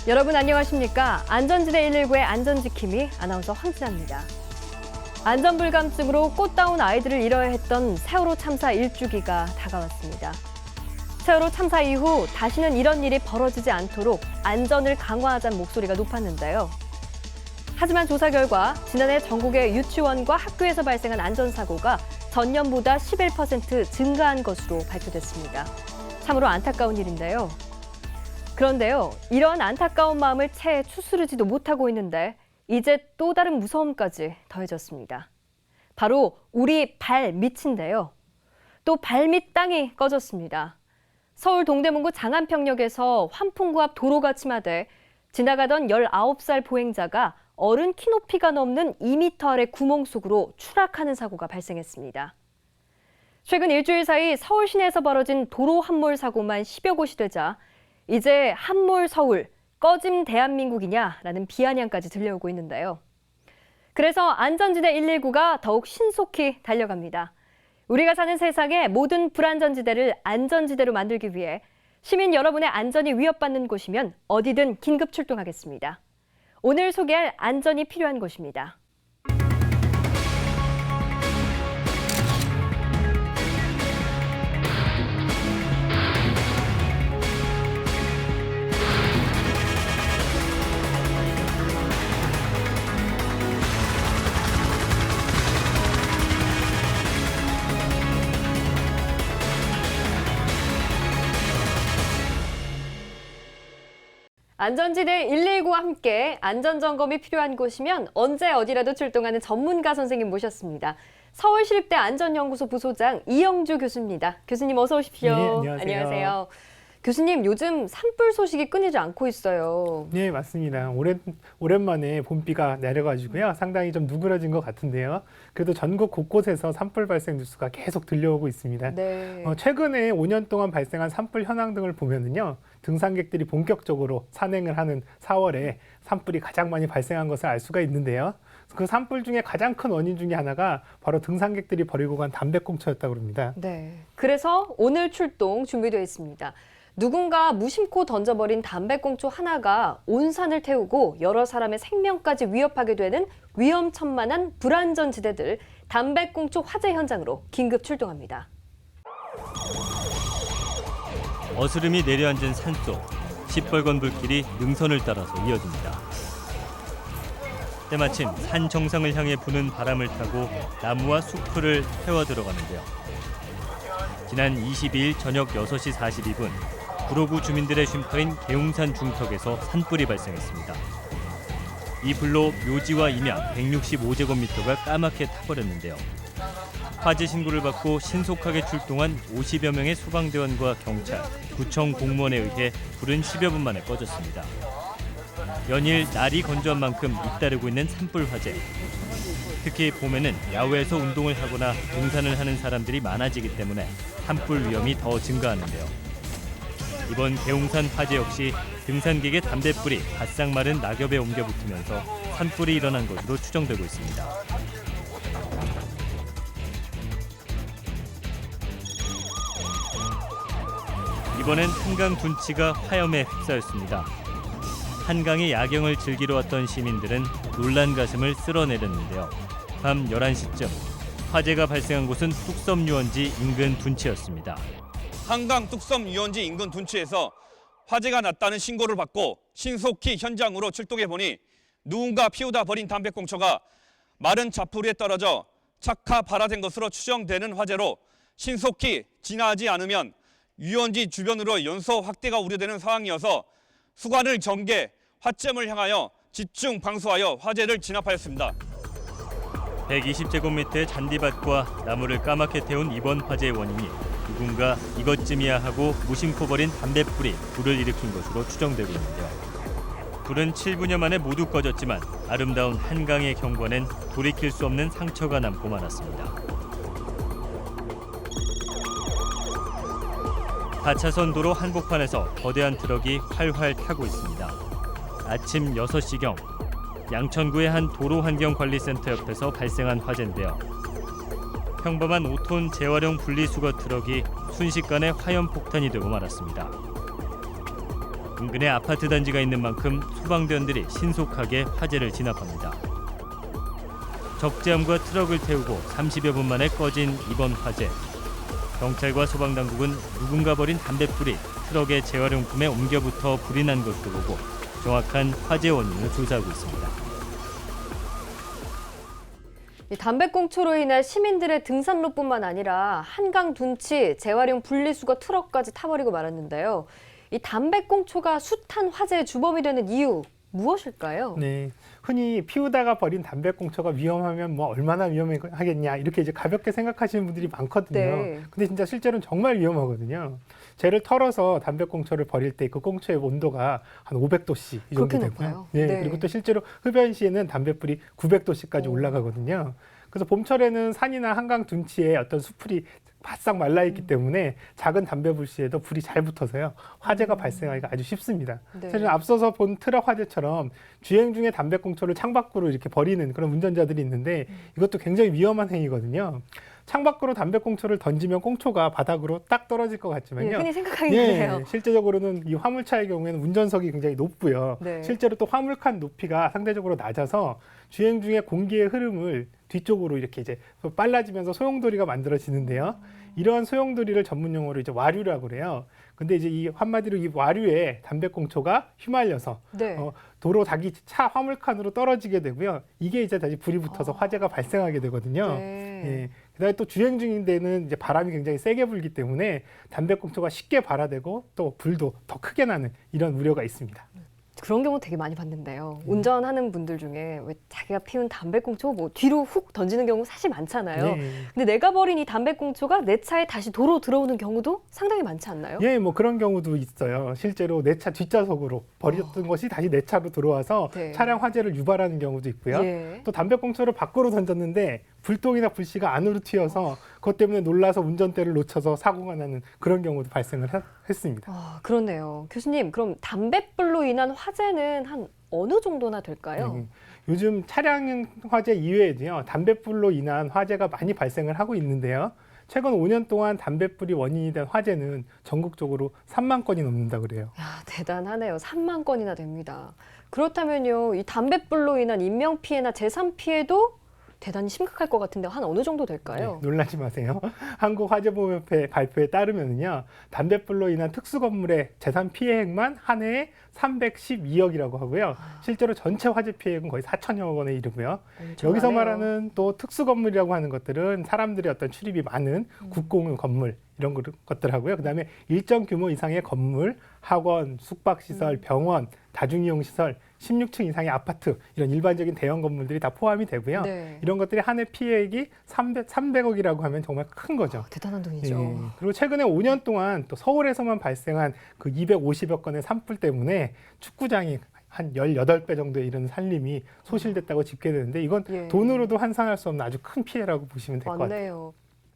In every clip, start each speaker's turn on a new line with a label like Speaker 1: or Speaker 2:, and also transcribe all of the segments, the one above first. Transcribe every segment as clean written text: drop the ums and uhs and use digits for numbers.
Speaker 1: 여러분 안녕하십니까? 안전지대 119의 안전지킴이 아나운서 황진아입니다. 안전불감증으로 꽃다운 아이들을 잃어야 했던 세월호 참사 1주기가 다가왔습니다. 세월호 참사 이후 다시는 이런 일이 벌어지지 않도록 안전을 강화하자는 목소리가 높았는데요. 하지만 조사 결과 지난해 전국의 유치원과 학교에서 발생한 안전사고가 전년보다 11% 증가한 것으로 발표됐습니다. 참으로 안타까운 일인데요. 그런데요, 이런 안타까운 마음을 채 추스르지도 못하고 있는데 이제 또 다른 무서움까지 더해졌습니다. 바로 우리 발 밑인데요. 또 발밑 땅이 꺼졌습니다. 서울 동대문구 장안평역에서 환풍구 앞 도로가 침하돼 지나가던 19살 보행자가 어른 키높이가 넘는 2m 아래 구멍 속으로 추락하는 사고가 발생했습니다. 최근 일주일 사이 서울 시내에서 벌어진 도로 함몰 사고만 10여 곳이 되자 이제 함몰 서울, 꺼짐 대한민국이냐라는 비아냥까지 들려오고 있는데요. 그래서 안전지대 119가 더욱 신속히 달려갑니다. 우리가 사는 세상의 모든 불안전지대를 안전지대로 만들기 위해 시민 여러분의 안전이 위협받는 곳이면 어디든 긴급 출동하겠습니다. 오늘 소개할 안전이 필요한 곳입니다. 안전지대 119와 함께 안전점검이 필요한 곳이면 언제 어디라도 출동하는 전문가 선생님 모셨습니다. 서울시립대 안전연구소 부소장 이영주 교수입니다. 교수님 어서 오십시오.
Speaker 2: 네, 안녕하세요.
Speaker 1: 교수님, 요즘 산불 소식이 끊이지 않고 있어요.
Speaker 2: 네, 맞습니다. 오랜만에 봄비가 내려가지고요. 상당히 좀 누그러진 것 같은데요. 그래도 전국 곳곳에서 산불 발생 뉴스가 계속 들려오고 있습니다.
Speaker 1: 네.
Speaker 2: 최근에 5년 동안 발생한 산불 현황 등을 보면은요. 등산객들이 본격적으로 산행을 하는 4월에 산불이 가장 많이 발생한 것을 알 수가 있는데요. 그 산불 중에 가장 큰 원인 중에 하나가 바로 등산객들이 버리고 간 담배꽁초였다고 합니다.
Speaker 1: 네. 그래서 오늘 출동 준비되어 있습니다. 누군가 무심코 던져버린 담배꽁초 하나가 온 산을 태우고 여러 사람의 생명까지 위협하게 되는 위험천만한 불안전 지대들 담배꽁초 화재 현장으로 긴급 출동합니다.
Speaker 3: 어스름이 내려앉은 산속, 시뻘건 불길이 능선을 따라서 이어집니다. 때마침 산 정상을 향해 부는 바람을 타고 나무와 숲풀을 태워 들어가는데요. 지난 22일 저녁 6시 42분, 구로구 주민들의 쉼터인 계웅산 중턱에서 산불이 발생했습니다. 이 불로 묘지와 임야 165제곱미터가 까맣게 타버렸는데요. 화재 신고를 받고 신속하게 출동한 50여 명의 소방대원과 경찰, 구청 공무원에 의해 불은 10여 분 만에 꺼졌습니다. 연일 날이 건조한 만큼 잇따르고 있는 산불 화재. 특히 봄에는 야외에서 운동을 하거나 등산을 하는 사람들이 많아지기 때문에 산불 위험이 더 증가하는데요. 이번 계웅산 화재 역시 등산객의 담뱃불이 바싹 마른 낙엽에 옮겨 붙으면서 산불이 일어난 것으로 추정되고 있습니다. 이번엔 한강 둔치가 화염에 휩싸였습니다. 한강의 야경을 즐기러 왔던 시민들은 놀란 가슴을 쓸어내렸는데요. 밤 11시쯤 화재가 발생한 곳은 뚝섬 유원지 인근 둔치였습니다.
Speaker 4: 한강 뚝섬 유원지 인근 둔치에서 화재가 났다는 신고를 받고 신속히 현장으로 출동해보니 누군가 피우다 버린 담배꽁초가 마른 자풀 위에 떨어져 착화 발화된 것으로 추정되는 화재로 신속히 진화하지 않으면 유원지 주변으로 연소 확대가 우려되는 상황이어서 수관을 전개, 화점을 향하여 집중 방수하여 화재를 진압하였습니다.
Speaker 3: 120제곱미터의 잔디밭과 나무를 까맣게 태운 이번 화재의 원인이 누군가 이것쯤이야 하고 무심코 버린 담뱃불이 불을 일으킨 것으로 추정되고 있는데요. 불은 7분여 만에 모두 꺼졌지만 아름다운 한강의 경관엔 돌이킬 수 없는 상처가 남고 말았습니다. 4차선 도로 한복판에서 거대한 트럭이 활활 타고 있습니다. 아침 6시경 양천구의 한 도로환경관리센터 옆에서 발생한 화재인데요. 평범한 5톤 재활용 분리수거 트럭이 순식간에 화염폭탄이 되고 말았습니다. 인근에 아파트 단지가 있는 만큼 소방대원들이 신속하게 화재를 진압합니다. 적재함과 트럭을 태우고 30여 분 만에 꺼진 이번 화재. 경찰과 소방당국은 누군가 버린 담뱃불이 트럭의 재활용품에 옮겨붙어 불이 난 것으로 보고 정확한 화재 원인을 조사하고 있습니다.
Speaker 1: 이 담배꽁초로 인해 시민들의 등산로뿐만 아니라 한강 둔치, 재활용 분리수거 트럭까지 타버리고 말았는데요. 이 담배꽁초가 숱한 화재의 주범이 되는 이유 무엇일까요?
Speaker 2: 네, 흔히 피우다가 버린 담배꽁초가 위험하면 뭐 얼마나 위험하겠냐 이렇게 이제 가볍게 생각하시는 분들이 많거든요.
Speaker 1: 네.
Speaker 2: 근데 진짜 실제로는 정말 위험하거든요. 쟤를 털어서 담배꽁초를 버릴 때 그 꽁초의 온도가 한 500도씨 이 정도
Speaker 1: 그렇게
Speaker 2: 되고요.
Speaker 1: 높아요?
Speaker 2: 네,
Speaker 1: 네.
Speaker 2: 그리고 또 실제로 흡연 시에는 담뱃불이 900도씨까지
Speaker 1: 오.
Speaker 2: 올라가거든요. 그래서 봄철에는 산이나 한강 둔치에 어떤 수풀이 바싹 말라있기 때문에 작은 담배불 시에도 불이 잘 붙어서요. 화재가 발생하기가 아주 쉽습니다.
Speaker 1: 네.
Speaker 2: 사실 앞서서 본 트럭 화재처럼 주행 중에 담배꽁초를 창밖으로 이렇게 버리는 그런 운전자들이 있는데 이것도 굉장히 위험한 행위거든요. 창밖으로 담배꽁초를 던지면 꽁초가 바닥으로 딱 떨어질 것
Speaker 1: 예,
Speaker 2: 같지만요.
Speaker 1: 흔히 생각하기 그래요.
Speaker 2: 실제적으로는 이 화물차의 경우에는 운전석이 굉장히 높고요.
Speaker 1: 네.
Speaker 2: 실제로 또 화물칸 높이가 상대적으로 낮아서 주행 중에 공기의 흐름을 뒤쪽으로 이렇게 이제 빨라지면서 소용돌이가 만들어지는데요. 이러한 소용돌이를 전문 용어로 이제 와류라고 그래요. 근데 이제 이 한마디로 이 와류에 담배꽁초가 휘말려서
Speaker 1: 네.
Speaker 2: 도로 자기 차 화물칸으로 떨어지게 되고요. 이게 이제 다시 불이 붙어서 화재가 발생하게 되거든요.
Speaker 1: 네.
Speaker 2: 예. 그다음에 또 주행 중인 데는 이제 바람이 굉장히 세게 불기 때문에 담배꽁초가 쉽게 발화되고 또 불도 더 크게 나는 이런 우려가 있습니다.
Speaker 1: 그런 경우 되게 많이 봤는데요. 운전하는 분들 중에 왜 자기가 피운 담배꽁초 뭐 뒤로 훅 던지는 경우 사실 많잖아요.
Speaker 2: 네.
Speaker 1: 근데 내가 버린 이 담배꽁초가 내 차에 다시 도로 들어오는 경우도 상당히 많지 않나요?
Speaker 2: 예, 뭐 그런 경우도 있어요. 실제로 내 차 뒷좌석으로 버렸던 것이 다시 내 차로 들어와서
Speaker 1: 네.
Speaker 2: 차량 화재를 유발하는 경우도 있고요.
Speaker 1: 예.
Speaker 2: 또 담배꽁초를 밖으로 던졌는데 불똥이나 불씨가 안으로 튀어서 그것 때문에 놀라서 운전대를 놓쳐서 사고가 나는 그런 경우도 발생을 했습니다.
Speaker 1: 그렇네요. 교수님, 그럼 담뱃불로 인한 화재는 한 어느 정도나 될까요?
Speaker 2: 요즘 차량 화재 이외에도요, 담뱃불로 인한 화재가 많이 발생을 하고 있는데요. 최근 5년 동안 담뱃불이 원인이 된 화재는 전국적으로 3만 건이 넘는다 그래요.
Speaker 1: 야, 대단하네요. 3만 건이나 됩니다. 그렇다면요, 이 담뱃불로 인한 인명피해나 재산피해도 대단히 심각할 것 같은데 한 어느 정도 될까요?
Speaker 2: 네, 놀라지 마세요. 한국화재보험협회 발표에 따르면요, 담뱃불로 인한 특수 건물의 재산 피해액만 한 해에 312억이라고 하고요. 실제로 전체 화재 피해액은 거의 4천여억 원에 이르고요. 여기서
Speaker 1: 엄청나네요.
Speaker 2: 말하는 또 특수 건물이라고 하는 것들은 사람들의 어떤 출입이 많은 국공 건물 이런 것들 하고요. 그다음에 일정 규모 이상의 건물, 학원, 숙박시설, 병원, 다중이용시설, 16층 이상의 아파트 이런 일반적인 대형 건물들이 다 포함이 되고요.
Speaker 1: 네.
Speaker 2: 이런 것들이 한 해 피해액이 300억이라고 하면 정말 큰 거죠.
Speaker 1: 대단한 돈이죠.
Speaker 2: 예. 그리고 최근에 5년 동안 또 서울에서만 발생한 그 250여 건의 산불 때문에 축구장이 한 18배 정도에 이르는 산림이 소실됐다고 집계되는데 이건
Speaker 1: 예.
Speaker 2: 돈으로도 환산할 수 없는 아주 큰 피해라고 보시면 될 것 같아요.
Speaker 1: 맞네요.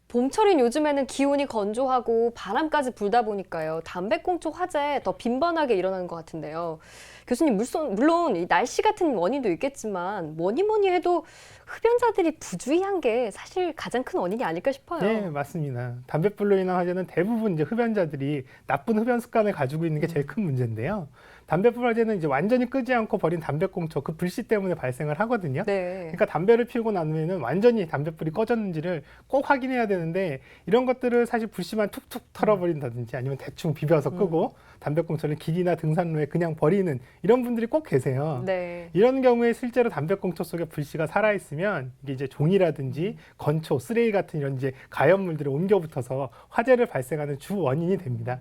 Speaker 1: 봄철인 요즘에는 기온이 건조하고 바람까지 불다 보니까요. 담배꽁초 화재 더 빈번하게 일어나는 것 같은데요. 교수님, 물론 이 날씨 같은 원인도 있겠지만 뭐니 해도 흡연자들이 부주의한 게 사실 가장 큰 원인이 아닐까 싶어요.
Speaker 2: 네, 맞습니다. 담뱃불로 인한 화재는 대부분 이제 흡연자들이 나쁜 흡연 습관을 가지고 있는 게 제일 큰 문제인데요. 담뱃불 화재는 이제 완전히 끄지 않고 버린 담배꽁초 그 불씨 때문에 발생을 하거든요.
Speaker 1: 네.
Speaker 2: 그러니까 담배를 피우고 나면은 완전히 담뱃불이 꺼졌는지를 꼭 확인해야 되는데 이런 것들을 사실 불씨만 툭툭 털어버린다든지 아니면 대충 비벼서 끄고 담배꽁초를 길이나 등산로에 그냥 버리는 이런 분들이 꼭 계세요.
Speaker 1: 네.
Speaker 2: 이런 경우에 실제로 담배꽁초 속에 불씨가 살아있으면 이게 이제 종이라든지 건초, 쓰레기 같은 이런 이제 가연물들이 옮겨붙어서 화재를 발생하는 주 원인이 됩니다.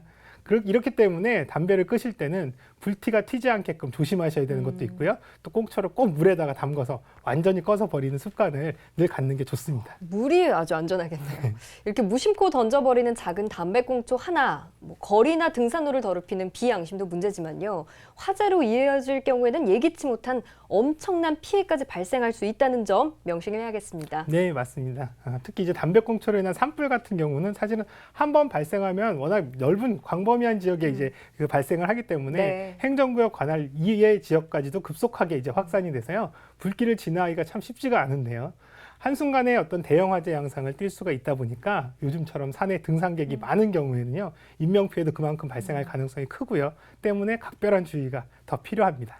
Speaker 2: 이렇기 때문에 담배를 끄실 때는 불티가 튀지 않게끔 조심하셔야 되는 것도 있고요. 또 꽁초를 꼭 물에다가 담가서 완전히 꺼서 버리는 습관을 늘 갖는 게 좋습니다.
Speaker 1: 물이 아주 안전하겠네요. 이렇게 무심코 던져버리는 작은 담배꽁초 하나, 뭐 거리나 등산로를 더럽히는 비양심도 문제지만요. 화재로 이어질 경우에는 예기치 못한 엄청난 피해까지 발생할 수 있다는 점 명심을 해야겠습니다.
Speaker 2: 네, 맞습니다. 특히 이제 담배꽁초로 인한 산불 같은 경우는 사실은 한 번 발생하면 워낙 넓은 광범위한 지역에 이제 그 발생을 하기 때문에
Speaker 1: 네.
Speaker 2: 행정구역 관할 이외의 지역까지도 급속하게 이제 확산이 돼서요. 불길을 진화하기가 참 쉽지가 않은데요. 한순간에 어떤 대형 화재 양상을 띌 수가 있다 보니까 요즘처럼 산에 등산객이 많은 경우에는요. 인명피해도 그만큼 발생할 가능성이 크고요. 때문에 각별한 주의가 더 필요합니다.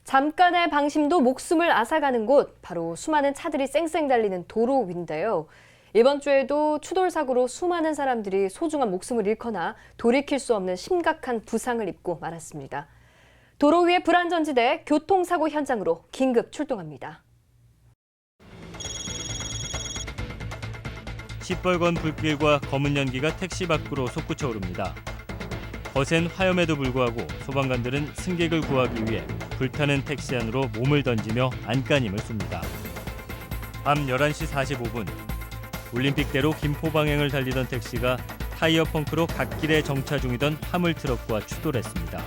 Speaker 1: 잠깐의 방심도 목숨을 앗아가는 곳, 바로 수많은 차들이 쌩쌩 달리는 도로 위인데요. 이번 주에도 추돌 사고로 수많은 사람들이 소중한 목숨을 잃거나 돌이킬 수 없는 심각한 부상을 입고 말았습니다. 도로 위의 불안전지대 교통사고 현장으로 긴급 출동합니다.
Speaker 3: 시뻘건 불길과 검은 연기가 택시 밖으로 솟구쳐 오릅니다. 거센 화염에도 불구하고 소방관들은 승객을 구하기 위해 불타는 택시 안으로 몸을 던지며 안간힘을 씁니다. 밤 11시 45분, 올림픽대로 김포 방향을 달리던 택시가 타이어 펑크로 갓길에 정차 중이던 화물 트럭과 추돌했습니다.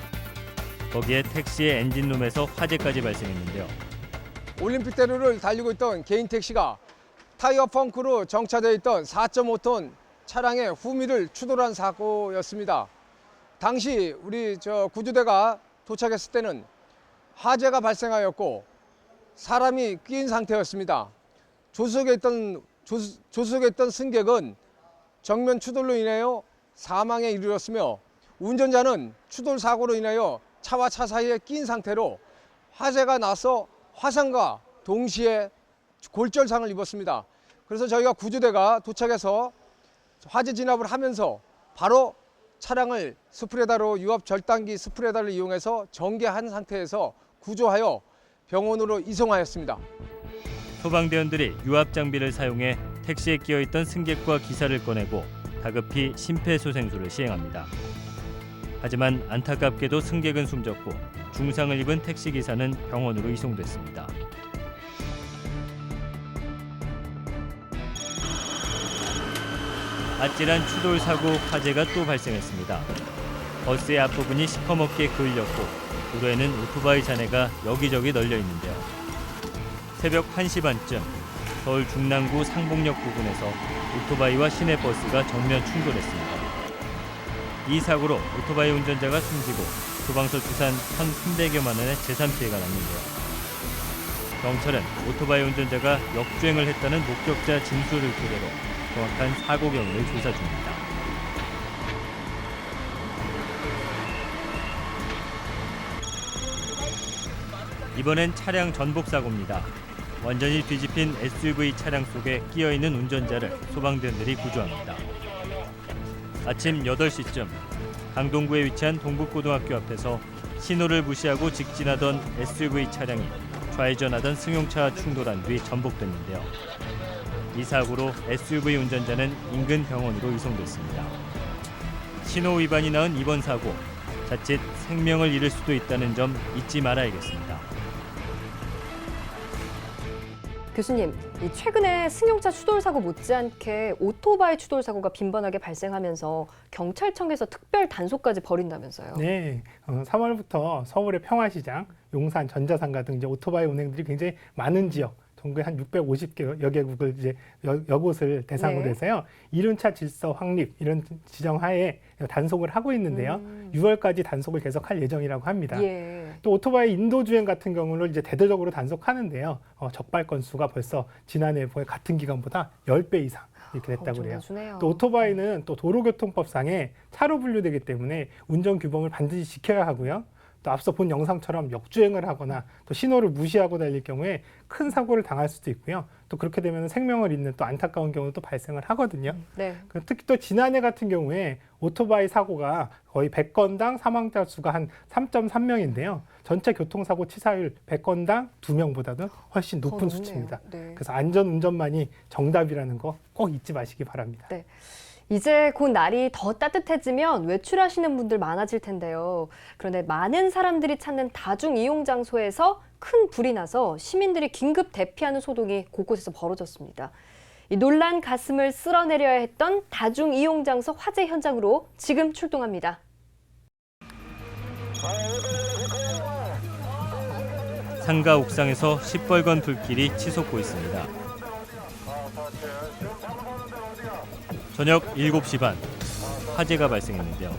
Speaker 3: 거기에 택시의 엔진룸에서 화재까지 발생했는데요.
Speaker 5: 올림픽대로를 달리고 있던 개인 택시가 타이어 펑크로 정차되어 있던 4.5톤 차량의 후미를 추돌한 사고였습니다. 당시 우리 구조대가 도착했을 때는 화재가 발생하였고 사람이 끼인 상태였습니다. 조수석에 있던 승객은 정면 추돌로 인하여 사망에 이르렀으며 운전자는 추돌 사고로 인하여 차와 차 사이에 끼인 상태로 화재가 나서 화상과 동시에 골절상을 입었습니다. 그래서 저희가 구조대가 도착해서 화재 진압을 하면서 바로 차량을 스프레다로 유압 절단기 스프레다를 이용해서 정개한 상태에서 구조하여 병원으로 이송하였습니다.
Speaker 3: 소방대원들이 유압 장비를 사용해 택시에 끼어있던 승객과 기사를 꺼내고 다급히 심폐소생술을 시행합니다. 하지만 안타깝게도 승객은 숨졌고 중상을 입은 택시기사는 병원으로 이송됐습니다. 아찔한 추돌 사고 화재가 또 발생했습니다. 버스의 앞부분이 시커멓게 그을렸고 도로에는 오토바이 잔해가 여기저기 널려 있는데요. 새벽 1시 반쯤 서울 중랑구 상봉역 부근에서 오토바이와 시내버스가 정면 충돌했습니다. 이 사고로 오토바이 운전자가 숨지고 소방서 추산 1,300여만 원의 재산 피해가 났는데요. 경찰은 오토바이 운전자가 역주행을 했다는 목격자 진술을 토대로 정확한 사고 경위를 조사 중입니다. 이번엔 차량 전복 사고입니다. 완전히 뒤집힌 SUV 차량 속에 끼어있는 운전자를 소방대원들이 구조합니다. 아침 8시쯤 강동구에 위치한 동북고등학교 앞에서 신호를 무시하고 직진하던 SUV 차량이 좌회전하던 승용차와 충돌한 뒤 전복됐는데요. 이 사고로 SUV 운전자는 인근 병원으로 이송됐습니다. 신호 위반이 낳은 이번 사고, 자칫 생명을 잃을 수도 있다는 점 잊지 말아야겠습니다.
Speaker 1: 교수님, 최근에 승용차 추돌 사고 못지않게 오토바이 추돌 사고가 빈번하게 발생하면서 경찰청에서 특별 단속까지 벌인다면서요?
Speaker 2: 네, 3월부터 서울의 평화시장, 용산, 전자상가 등 이제 오토바이 운행들이 굉장히 많은 지역, 전국에 한 650여 개국을 이제 여곳을 대상으로
Speaker 1: 네.
Speaker 2: 해서요. 이륜차 질서 확립 이런 지정하에 단속을 하고 있는데요. 6월까지 단속을 계속할 예정이라고 합니다.
Speaker 1: 예.
Speaker 2: 또 오토바이 인도주행 같은 경우는 이제 대대적으로 단속하는데요. 적발 건수가 벌써 지난해 같은 기간보다 10배 이상 이렇게 됐다고 그래요.
Speaker 1: 엄청나주네요.
Speaker 2: 또 오토바이는 또 도로교통법상에 차로 분류되기 때문에 운전 규범을 반드시 지켜야 하고요. 또 앞서 본 영상처럼 역주행을 하거나 또 신호를 무시하고 달릴 경우에 큰 사고를 당할 수도 있고요. 또 그렇게 되면 생명을 잃는 또 안타까운 경우도 발생을 하거든요.
Speaker 1: 네.
Speaker 2: 특히 또 지난해 같은 경우에 오토바이 사고가 거의 100건당 사망자 수가 한 3.3명인데요. 전체 교통사고 치사율 100건당 2명보다는 훨씬 높은
Speaker 1: 높네요.
Speaker 2: 수치입니다.
Speaker 1: 네.
Speaker 2: 그래서 안전운전만이 정답이라는 거 꼭 잊지 마시기 바랍니다.
Speaker 1: 네. 이제 곧 날이 더 따뜻해지면 외출하시는 분들 많아질 텐데요. 그런데 많은 사람들이 찾는 다중 이용 장소에서 큰 불이 나서 시민들이 긴급 대피하는 소동이 곳곳에서 벌어졌습니다. 이 놀란 가슴을 쓸어내려야 했던 다중 이용 장소 화재 현장으로 지금 출동합니다.
Speaker 3: 상가 옥상에서 시뻘건 불길이 치솟고 있습니다. 저녁 7시 반, 화재가 발생했는데요.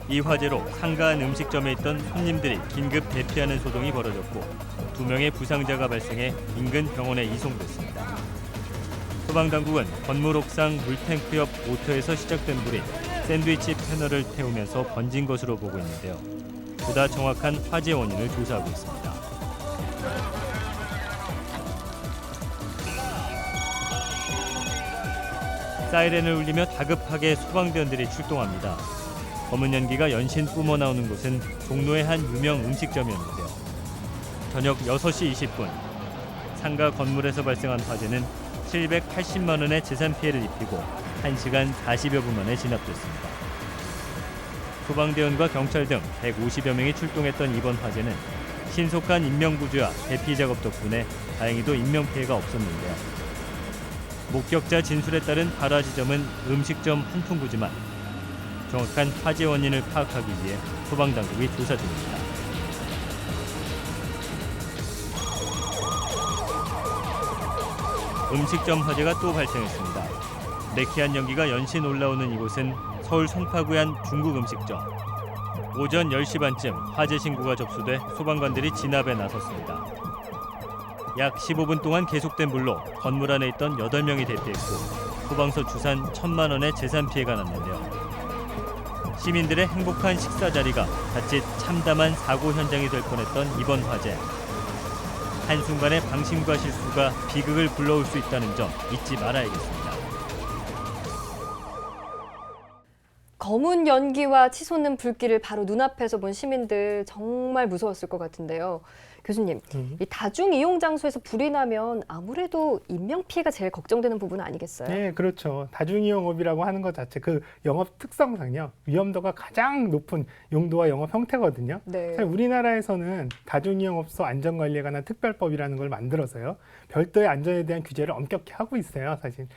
Speaker 3: 이 화재로 상가한 음식점에 있던 손님들이 긴급 대피하는 소동이 벌어졌고 2명의 부상자가 발생해 인근 병원에 이송됐습니다. 소방당국은 건물 옥상 물탱크 옆 모터에서 시작된 불이 샌드위치 패널을 태우면서 번진 것으로 보고 있는데요. 보다 정확한 화재 원인을 조사하고 있습니다. 사이렌을 울리며 다급하게 소방대원들이 출동합니다. 검은 연기가 연신 뿜어나오는 곳은 종로의 한 유명 음식점이었는데요. 저녁 6시 20분 상가 건물에서 발생한 화재는 780만 원의 재산 피해를 입히고 1시간 40여 분 만에 진압됐습니다. 소방대원과 경찰 등 150여 명이 출동했던 이번 화재는 신속한 인명구조와 대피 작업 덕분에 다행히도 인명피해가 없었는데요. 목격자 진술에 따른 발화 지점은 음식점 한풍구지만 정확한 화재 원인을 파악하기 위해 소방당국이 조사 중입니다. 음식점 화재가 또 발생했습니다. 매캐한 연기가 연신 올라오는 이곳은 서울 송파구의 한 중국 음식점. 오전 10시 반쯤 화재 신고가 접수돼 소방관들이 진압에 나섰습니다. 약 15분 동안 계속된 불로 건물 안에 있던 8명이 대피했고 소방서 추산 1,000만 원의 재산 피해가 났는데요. 시민들의 행복한 식사 자리가 자칫 참담한 사고 현장이 될 뻔했던 이번 화재. 한순간의 방심과 실수가 비극을 불러올 수 있다는 점 잊지 말아야겠습니다.
Speaker 1: 검은 연기와 치솟는 불길을 바로 눈앞에서 본 시민들 정말 무서웠을 것 같은데요. 교수님, 이 다중 이용 장소에서 불이 나면 아무래도 인명 피해가 제일 걱정되는 부분 아니겠어요?
Speaker 2: 네, 그렇죠. 다중이용업이라고 하는 것 자체 그 영업 특성상요. 위험도가 가장 높은 용도와 영업 형태거든요.
Speaker 1: 네.
Speaker 2: 사실 우리나라에서는 다중이용업소 안전관리에 관한 특별법이라는 걸 만들어서요. 별도의 안전에 대한 규제를 엄격히 하고 있어요, 사실.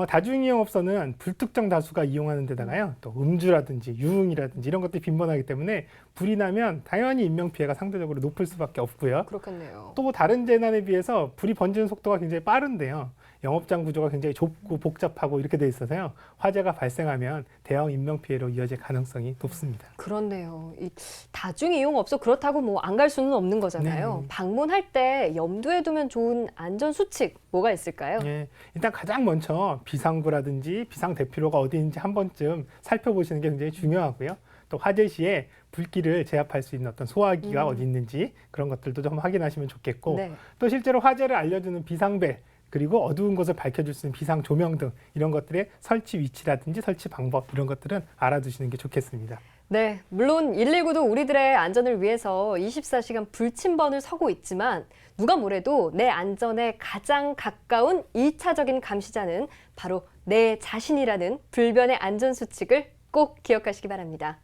Speaker 2: 다중이용업소는 불특정 다수가 이용하는 데다가요. 또 음주라든지 유흥이라든지 이런 것들이 빈번하기 때문에 불이 나면 당연히 인명피해가 상대적으로 높을 수밖에 없고요.
Speaker 1: 그렇겠네요.
Speaker 2: 또 다른 재난에 비해서 불이 번지는 속도가 굉장히 빠른데요. 영업장 구조가 굉장히 좁고 복잡하고 이렇게 돼 있어서요. 화재가 발생하면 대형 인명피해로 이어질 가능성이 높습니다.
Speaker 1: 그렇네요. 이 다중이용업소 그렇다고 뭐 안 갈 수는 없는 거잖아요.
Speaker 2: 네.
Speaker 1: 방문할 때 염두에 두면 좋은 안전 수칙 뭐가 있을까요?
Speaker 2: 예, 일단 가장 먼저 비상구라든지 비상대피로가 어디 있는지 한 번쯤 살펴보시는 게 굉장히 중요하고요. 또 화재 시에 불길을 제압할 수 있는 어떤 소화기가 어디 있는지 그런 것들도 좀 확인하시면 좋겠고
Speaker 1: 네.
Speaker 2: 또 실제로 화재를 알려주는 비상벨 그리고 어두운 곳을 밝혀줄 수 있는 비상 조명 등 이런 것들의 설치 위치라든지 설치 방법 이런 것들은 알아두시는 게 좋겠습니다.
Speaker 1: 네, 물론 119도 우리들의 안전을 위해서 24시간 불침번을 서고 있지만 누가 뭐래도 내 안전에 가장 가까운 1차적인 감시자는 바로 내 자신이라는 불변의 안전 수칙을 꼭 기억하시기 바랍니다.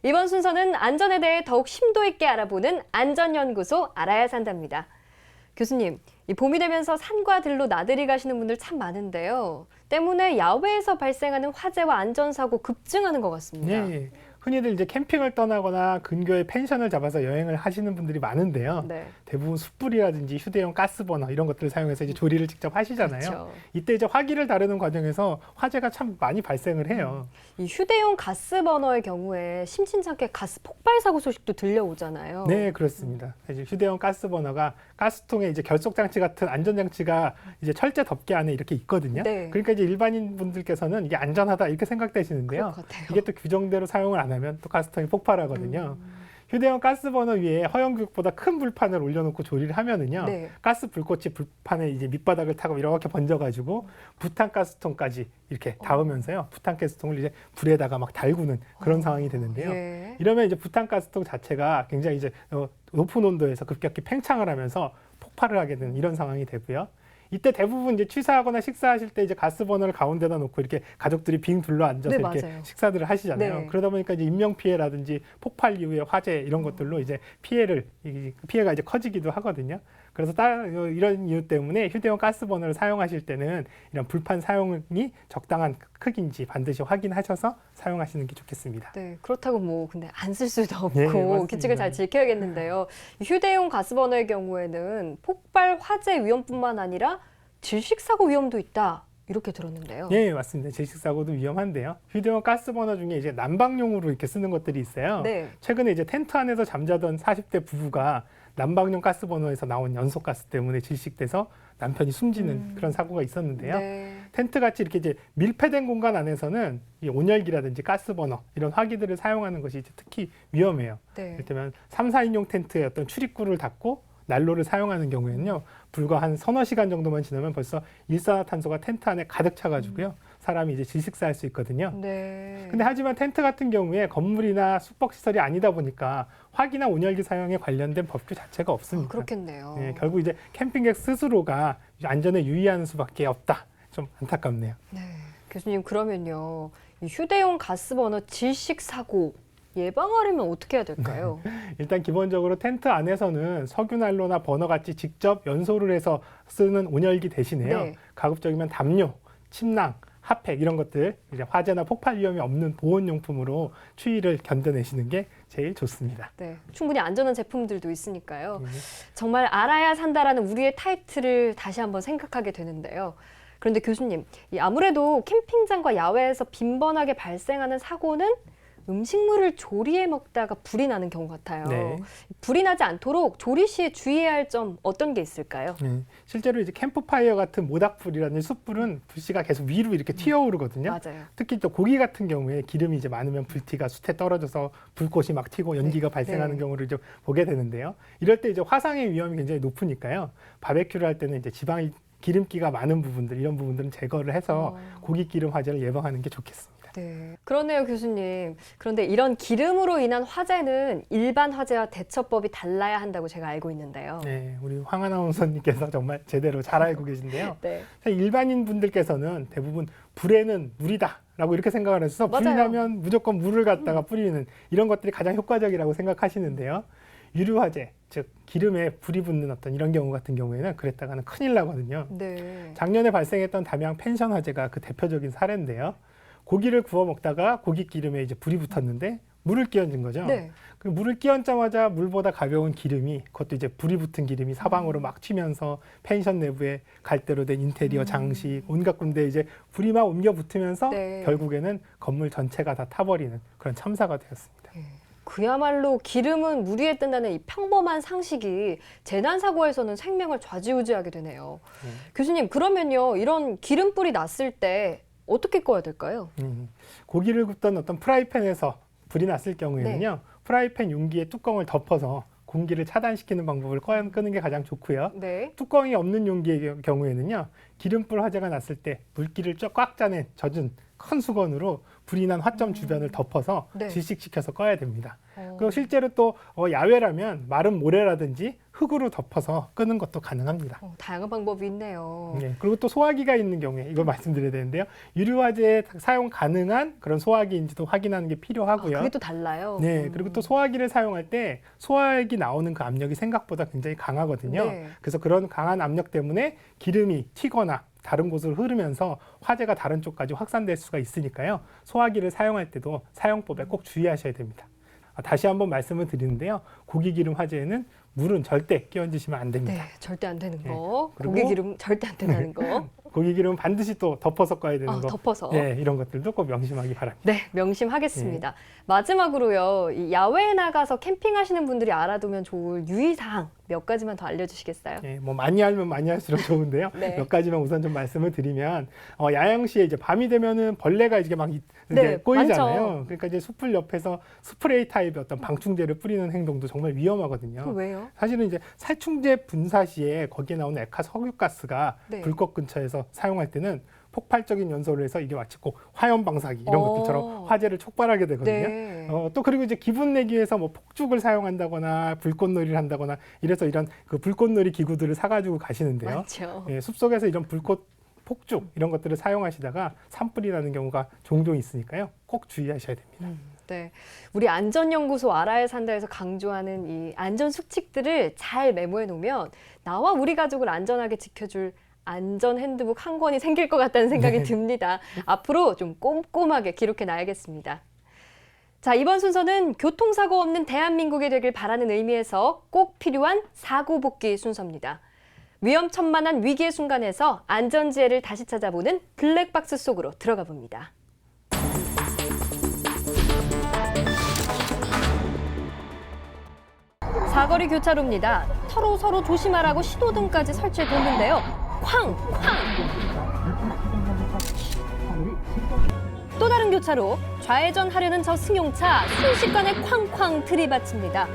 Speaker 1: 이번 순서는 안전에 대해 더욱 심도 있게 알아보는 안전연구소 알아야 산답니다. 교수님, 이 봄이 되면서 산과 들로 나들이 가시는 분들 참 많은데요. 때문에 야외에서 발생하는 화재와 안전사고 급증하는 것 같습니다.
Speaker 2: 네, 흔히들 이제 캠핑을 떠나거나 근교에 펜션을 잡아서 여행을 하시는 분들이 많은데요.
Speaker 1: 네.
Speaker 2: 대부분 숯불이라든지 휴대용 가스버너 이런 것들을 사용해서 이제 조리를 직접 하시잖아요.
Speaker 1: 그렇죠.
Speaker 2: 이때 이제 화기를 다루는 과정에서 화재가 참 많이 발생을 해요.
Speaker 1: 이 휴대용 가스버너의 경우에 심심찮게 가스 폭발 사고 소식도 들려오잖아요.
Speaker 2: 네, 그렇습니다. 이제 휴대용 가스버너가 가스통에 이제 결속 장치 같은 안전 장치가 이제 철제 덮개 안에 이렇게 있거든요.
Speaker 1: 네.
Speaker 2: 그러니까 이제 일반인 분들께서는 이게 안전하다 이렇게 생각되시는데요.
Speaker 1: 그럴 것 같아요.
Speaker 2: 이게 또 규정대로 사용을 안 하면 또 가스통이 폭발하거든요. 휴대용 가스버너 위에 허용규격보다 큰 불판을 올려놓고 조리를 하면은요,
Speaker 1: 네.
Speaker 2: 가스 불꽃이 불판에 이제 밑바닥을 타고 이렇게 번져가지고 부탄 가스통까지 이렇게 닿으면서요, 부탄 가스통을 이제 불에다가 막 달구는 그런 상황이 되는데요.
Speaker 1: 예.
Speaker 2: 이러면 이제 부탄 가스통 자체가 굉장히 이제 높은 온도에서 급격히 팽창을 하면서 폭발을 하게 되는 이런 상황이 되고요. 이때 대부분 이제 취사하거나 식사하실 때 이제 가스버너를 가운데다 놓고 이렇게 가족들이 빙 둘러 앉아서
Speaker 1: 네,
Speaker 2: 이렇게
Speaker 1: 맞아요.
Speaker 2: 식사들을 하시잖아요.
Speaker 1: 네.
Speaker 2: 그러다 보니까 이제 인명 피해라든지 폭발 이후의 화재 이런 것들로 이제 피해가 이제 커지기도 하거든요. 그래서 이런 이유 때문에 휴대용 가스버너를 사용하실 때는 이런 불판 사용이 적당한 크기인지 반드시 확인하셔서 사용하시는 게 좋겠습니다.
Speaker 1: 네, 그렇다고 뭐 근데 안 쓸 수도 없고
Speaker 2: 네, 맞습니다.
Speaker 1: 규칙을 잘 지켜야겠는데요. 휴대용 가스버너의 경우에는 폭발 화재 위험뿐만 아니라 질식 사고 위험도 있다. 이렇게 들었는데요.
Speaker 2: 예, 맞습니다. 질식 사고도 위험한데요. 휴대용 가스버너 중에 이제 난방용으로 이렇게 쓰는 것들이 있어요.
Speaker 1: 네.
Speaker 2: 최근에 이제 텐트 안에서 잠자던 40대 부부가 난방용 가스버너에서 나온 연소가스 때문에 질식돼서 남편이 숨지는 그런 사고가 있었는데요.
Speaker 1: 네.
Speaker 2: 텐트 같이 이렇게 이제 밀폐된 공간 안에서는 이 온열기라든지 가스버너 이런 화기들을 사용하는 것이 이제 특히 위험해요.
Speaker 1: 네.
Speaker 2: 예를 들면 3, 4인용 텐트에 어떤 출입구를 닫고 난로를 사용하는 경우에는요, 불과 한 서너 시간 정도만 지나면 벌써 일산화탄소가 텐트 안에 가득 차가지고요, 사람이 이제 질식사할 수 있거든요.
Speaker 1: 네.
Speaker 2: 근데 하지만 텐트 같은 경우에 건물이나 숙박시설이 아니다 보니까 화기나 온열기 사용에 관련된 법규 자체가 없습니다.
Speaker 1: 그렇겠네요.
Speaker 2: 네, 결국 이제 캠핑객 스스로가 안전에 유의하는 수밖에 없다. 좀 안타깝네요.
Speaker 1: 네. 교수님 그러면요. 이 휴대용 가스버너 질식 사고 예방하려면 어떻게 해야 될까요?
Speaker 2: 일단 기본적으로 텐트 안에서는 석유 난로나 버너 같이 직접 연소를 해서 쓰는 온열기 대신에요.
Speaker 1: 네.
Speaker 2: 가급적이면 담요, 침낭, 핫팩 이런 것들 이제 화재나 폭발 위험이 없는 보온용품으로 추위를 견뎌내시는 게 제일 좋습니다.
Speaker 1: 네. 충분히 안전한 제품들도 있으니까요. 정말 알아야 산다라는 우리의 타이틀을 다시 한번 생각하게 되는데요. 그런데 교수님, 이 아무래도 캠핑장과 야외에서 빈번하게 발생하는 사고는 음식물을 조리해 먹다가 불이 나는 경우 같아요.
Speaker 2: 네.
Speaker 1: 불이 나지 않도록 조리 시에 주의해야 할 점 어떤 게 있을까요?
Speaker 2: 실제로 이제 캠프파이어 같은 모닥불이라든지 숯불은 불씨가 계속 위로 이렇게 튀어오르거든요.
Speaker 1: 맞아요.
Speaker 2: 특히 또 고기 같은 경우에 기름이 이제 많으면 불티가 숯에 떨어져서 불꽃이 막 튀고 연기가 발생하는
Speaker 1: 네.
Speaker 2: 경우를 이제 보게 되는데요. 이럴 때 이제 화상의 위험이 굉장히 높으니까요. 바베큐를 할 때는 이제 지방이 기름기가 많은 부분들 이런 부분들은 제거를 해서 고기 기름 화재를 예방하는 게 좋겠습니다.
Speaker 1: 네, 그렇네요, 교수님. 그런데 이런 기름으로 인한 화재는 일반 화재와 대처법이 달라야 한다고 제가 알고 있는데요.
Speaker 2: 네, 우리 황 아나운서님께서 정말 제대로 잘 알고 계신데요.
Speaker 1: 네.
Speaker 2: 사실 일반인 분들께서는 대부분 불에는 물이다라고 이렇게 생각을 해서 불이
Speaker 1: 맞아요.
Speaker 2: 나면 무조건 물을 갖다가 뿌리는 이런 것들이 가장 효과적이라고 생각하시는데요. 유류화재, 즉 기름에 불이 붙는 어떤 이런 경우 같은 경우에는 그랬다가는 큰일 나거든요.
Speaker 1: 네.
Speaker 2: 작년에 발생했던 담양 펜션 화재가 그 대표적인 사례인데요. 고기를 구워 먹다가 고기 기름에 이제 불이 붙었는데 물을 끼얹은 거죠.
Speaker 1: 네.
Speaker 2: 그 물을 끼얹자마자 물보다 가벼운 기름이, 그것도 이제 불이 붙은 기름이 사방으로 막 튀면서 펜션 내부에 갈대로 된 인테리어 장식, 온갖 군데 이제 불이 막 옮겨 붙으면서
Speaker 1: 네.
Speaker 2: 결국에는 건물 전체가 다 타버리는 그런 참사가 되었습니다.
Speaker 1: 그야말로 기름은 물 위에 뜬다는 이 평범한 상식이 재난 사고에서는 생명을 좌지우지하게 되네요. 교수님, 그러면요, 이런 기름불이 났을 때 어떻게 꺼야 될까요?
Speaker 2: 고기를 굽던 어떤 프라이팬에서 불이 났을 경우에는요,
Speaker 1: 네.
Speaker 2: 프라이팬 용기에 뚜껑을 덮어서 공기를 차단시키는 방법을 끄는 게 가장 좋고요.
Speaker 1: 네.
Speaker 2: 뚜껑이 없는 용기의 경우에는요, 기름불 화재가 났을 때 물기를 꽉 짜낸 젖은 큰 수건으로 불이 난 화점 주변을 덮어서
Speaker 1: 네.
Speaker 2: 질식시켜서 꺼야 됩니다. 그리고 실제로 또 야외라면 마른 모래라든지 흙으로 덮어서 끄는 것도 가능합니다.
Speaker 1: 다양한 방법이 있네요.
Speaker 2: 네, 그리고 또 소화기가 있는 경우에 이걸 말씀드려야 되는데요. 유류화재에 사용 가능한 그런 소화기인지도 확인하는 게 필요하고요.
Speaker 1: 그게 또 달라요.
Speaker 2: 네, 그리고 또 소화기를 사용할 때 소화기 나오는 그 압력이 생각보다 굉장히 강하거든요.
Speaker 1: 네.
Speaker 2: 그래서 그런 강한 압력 때문에 기름이 튀거나 다른 곳으로 흐르면서 화재가 다른 쪽까지 확산될 수가 있으니까요. 소화기를 사용할 때도 사용법에 꼭 주의하셔야 됩니다. 다시 한번 말씀을 드리는데요. 고기 기름 화재에는 물은 절대 끼얹으시면 안 됩니다.
Speaker 1: 네, 절대 안 되는 거.
Speaker 2: 그리고-
Speaker 1: 고기 기름 절대 안 된다는 거.
Speaker 2: 고기 기름은 반드시 또 덮어서 꺼야 되는 거.
Speaker 1: 덮어서.
Speaker 2: 네, 이런 것들도 꼭 명심하기 바랍니다.
Speaker 1: 네, 명심하겠습니다. 마지막으로요, 이 야외에 나가서 캠핑하시는 분들이 알아두면 좋을 유의사항 몇 가지만 더 알려주시겠어요?
Speaker 2: 예, 뭐 많이 알면 많이 할수록 좋은데요.
Speaker 1: 네.
Speaker 2: 몇 가지만 우선 좀 말씀을 드리면 야영 시에 이제 밤이 되면은 벌레가 이제 막 이제
Speaker 1: 네,
Speaker 2: 꼬이잖아요.
Speaker 1: 많죠.
Speaker 2: 그러니까 이제 숯불 옆에서 스프레이 타입의 어떤 방충제를 뿌리는 행동도 정말 위험하거든요.
Speaker 1: 왜요?
Speaker 2: 사실은 이제 살충제 분사 시에 거기에 나오는 액화 석유가스가
Speaker 1: 네.
Speaker 2: 불꽃 근처에서 사용할 때는 폭발적인 연소를 해서 이게 마치 꼭 화염 방사기 이런 것들처럼 화재를 촉발하게 되거든요.
Speaker 1: 네.
Speaker 2: 또 그리고 이제 기분 내기 위해서 뭐 폭죽을 사용한다거나 불꽃놀이를 한다거나 이래서 이런 그 불꽃놀이 기구들을 사가지고 가시는데요.
Speaker 1: 많죠.
Speaker 2: 예, 숲속에서 이런 불꽃 폭죽 이런 것들을 사용하시다가 산불이 나는 경우가 종종 있으니까요. 꼭 주의하셔야 됩니다.
Speaker 1: 네, 우리 안전연구소 알아야 산다에서 강조하는 이 안전 수칙들을 잘 메모해 놓으면 나와 우리 가족을 안전하게 지켜줄 안전 핸드북 한 권이 생길 것 같다는 생각이 듭니다. 앞으로 좀 꼼꼼하게 기록해 놔야겠습니다. 자, 이번 순서는 교통사고 없는 대한민국이 되길 바라는 의미에서 꼭 필요한 사고 복귀 순서입니다. 위험천만한 위기의 순간에서 안전지혜를 다시 찾아보는 블랙박스 속으로 들어가 봅니다. 사거리 교차로입니다. 서로 조심하라고 신호등까지 설치해 뒀는데요. 쾅! 또 다른 교차로, 좌회전하려는 저 승용차 순식간에 쾅쾅 들이받칩니다.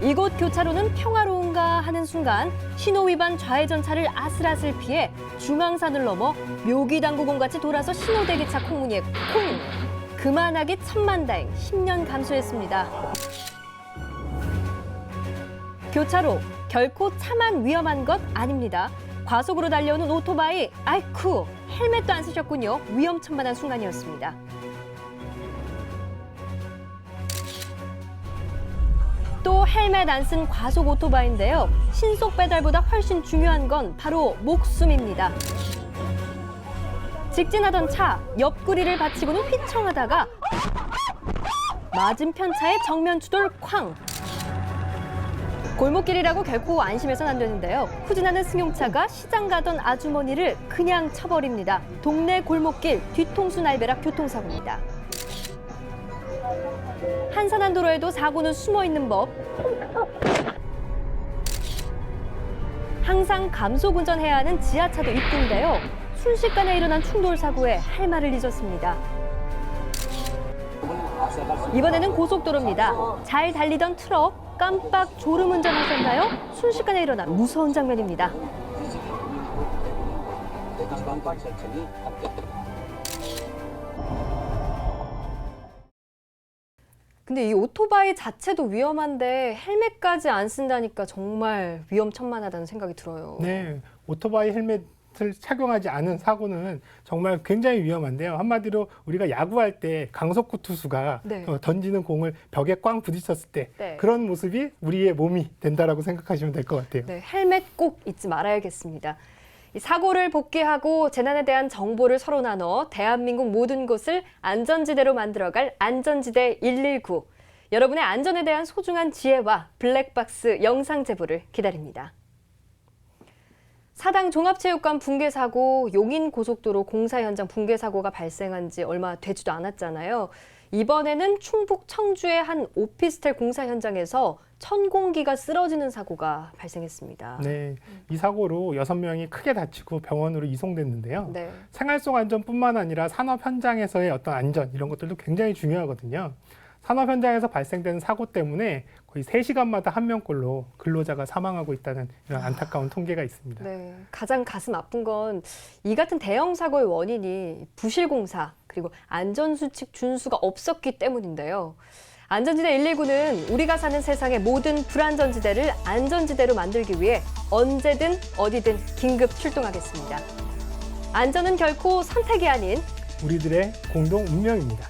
Speaker 1: 이곳 교차로는 평화로운가 하는 순간 신호 위반 좌회전차를 아슬아슬 피해 중앙산을 넘어 묘기당구공같이 돌아서 신호대기차 콩무니에 콩! 그만하기 천만다행 10년 감소했습니다. 교차로, 결코 차만 위험한 것 아닙니다. 과속으로 달려오는 오토바이, 아이쿠, 헬멧도 안 쓰셨군요. 위험천만한 순간이었습니다. 또 헬멧 안 쓴 과속 오토바이인데요. 신속 배달보다 훨씬 중요한 건 바로 목숨입니다. 직진하던 차, 옆구리를 받치고는 휘청하다가 맞은편 차의 정면 추돌 쾅! 골목길이라고 결코 안심해서는 안 되는데요. 후진하는 승용차가 시장 가던 아주머니를 그냥 쳐버립니다. 동네 골목길 뒤통수 날벼락 교통사고입니다. 한산한 도로에도 사고는 숨어있는 법. 항상 감속 운전해야 하는 지하차도 입구인데요. 순식간에 일어난 충돌 사고에 할 말을 잊었습니다. 이번에는 고속도로입니다. 잘 달리던 트럭, 깜빡 졸음 운전하셨나요? 순식간에 일어난 무서운 장면입니다. 근데 이 오토바이 자체도 위험한데 헬멧까지 안 쓴다니까 정말 위험천만하다는 생각이 들어요.
Speaker 2: 네, 오토바이 헬멧을 착용하지 않은 사고는 정말 굉장히 위험한데요. 한마디로 우리가 야구할 때 강속구 투수가
Speaker 1: 네.
Speaker 2: 던지는 공을 벽에 꽝 부딪혔을 때
Speaker 1: 네.
Speaker 2: 그런 모습이 우리의 몸이 된다라고 생각하시면 될 것 같아요.
Speaker 1: 네, 헬멧 꼭 잊지 말아야겠습니다. 이 사고를 복귀하고 재난에 대한 정보를 서로 나눠 대한민국 모든 곳을 안전지대로 만들어갈 안전지대 119. 여러분의 안전에 대한 소중한 지혜와 블랙박스 영상 제보를 기다립니다. 사당 종합체육관 붕괴 사고, 용인고속도로 공사 현장 붕괴 사고가 발생한 지 얼마 되지도 않았잖아요. 이번에는 충북 청주의 한 오피스텔 공사 현장에서 천공기가 쓰러지는 사고가 발생했습니다.
Speaker 2: 네, 이 사고로 6명이 크게 다치고 병원으로 이송됐는데요.
Speaker 1: 네.
Speaker 2: 생활 속 안전뿐만 아니라 산업 현장에서의 어떤 안전 이런 것들도 굉장히 중요하거든요. 산업 현장에서 발생되는 사고 때문에 거의 3시간마다 한 명꼴로 근로자가 사망하고 있다는 이런 안타까운 통계가 있습니다.
Speaker 1: 네, 가장 가슴 아픈 건 이 같은 대형 사고의 원인이 부실 공사 그리고 안전수칙 준수가 없었기 때문인데요. 안전지대 119는 우리가 사는 세상의 모든 불안전지대를 안전지대로 만들기 위해 언제든 어디든 긴급 출동하겠습니다. 안전은 결코 선택이 아닌
Speaker 2: 우리들의 공동 운명입니다.